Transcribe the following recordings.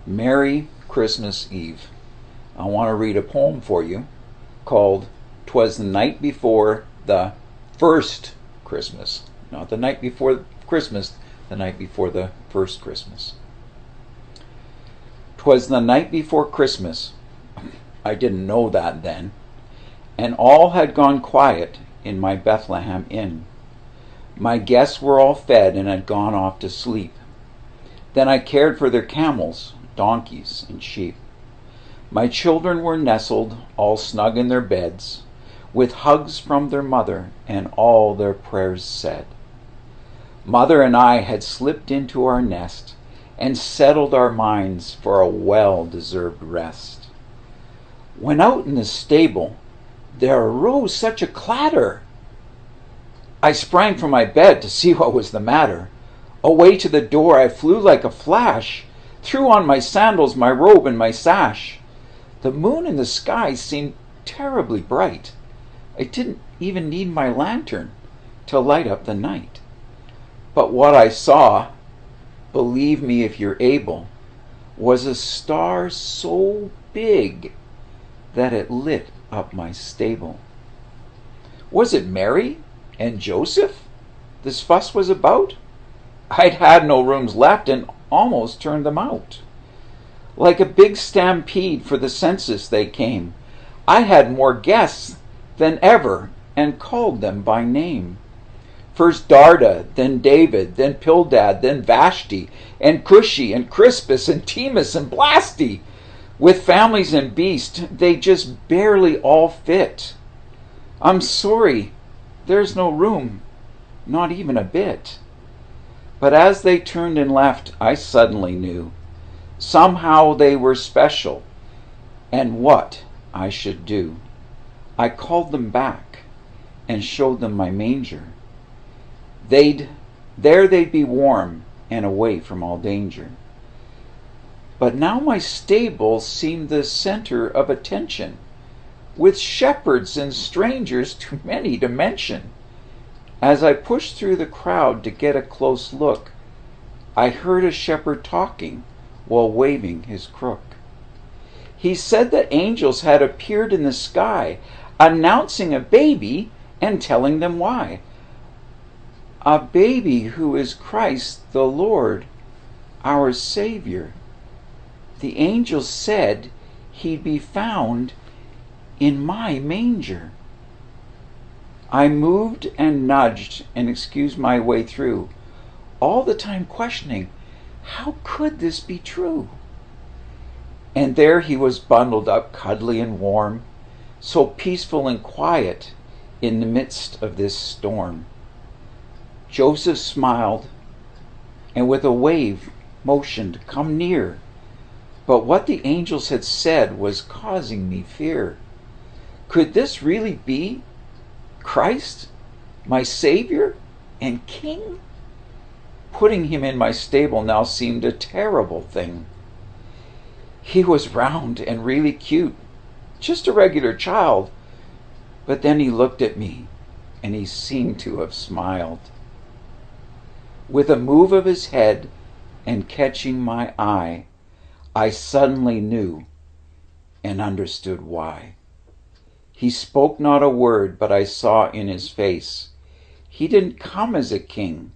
Merry Christmas Eve. I want to read a poem for you called "Twas the Night Before the First Christmas." Not the night before Christmas, the night before the first Christmas. 'Twas the night before Christmas. I didn't know that then. And all had gone quiet in my Bethlehem inn. My guests were all fed and had gone off to sleep. Then I cared for their camels, donkeys, and sheep. My children were nestled, all snug in their beds, with hugs from their mother and all their prayers said. Mother and I had slipped into our nest and settled our minds for a well-deserved rest. When out in the stable there arose such a clatter, I sprang from my bed to see what was the matter. Away to the door I flew like a flash, threw on my sandals, my robe, and my sash. The moon in the sky seemed terribly bright. I didn't even need my lantern to light up the night. But what I saw, believe me if you're able, was a star so big that it lit up my stable. Was it Mary and Joseph this fuss was about? I'd had no rooms left and almost turned them out. Like a big stampede for the census they came. I had more guests than ever and called them by name. First Darda, then David, then Pildad, then Vashti, and Cushi, and Crispus, and Temus, and Blasti. With families and beasts, they just barely all fit. I'm sorry, there's no room, not even a bit. But as they turned and left, I suddenly knew somehow they were special, and what I should do. I called them back and showed them my manger. They'd be warm and away from all danger. But now my stable seemed the center of attention, with shepherds and strangers too many to mention. As I pushed through the crowd to get a close look, I heard a shepherd talking while waving his crook. He said that angels had appeared in the sky, announcing a baby and telling them why. A baby who is Christ the Lord, our Savior. The angels said he'd be found in my manger. I moved and nudged and excused my way through, all the time questioning, how could this be true? And there he was bundled up, cuddly and warm, so peaceful and quiet in the midst of this storm. Joseph smiled and with a wave motioned, come near. But what the angels had said was causing me fear. Could this really be Christ, my Savior and King? Putting him in my stable now seemed a terrible thing. He was round and really cute, just a regular child. But then he looked at me, and he seemed to have smiled. With a move of his head and catching my eye, I suddenly knew and understood why. He spoke not a word, but I saw in his face he didn't come as a king,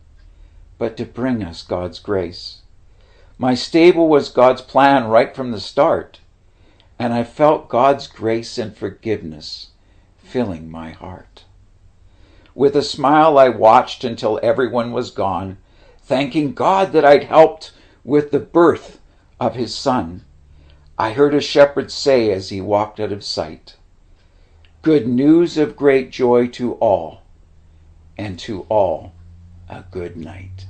but to bring us God's grace. My stable was God's plan right from the start, and I felt God's grace and forgiveness filling my heart. With a smile I watched until everyone was gone, thanking God that I'd helped with the birth of his son. I heard a shepherd say as he walked out of sight, good news of great joy to all, and to all a good night.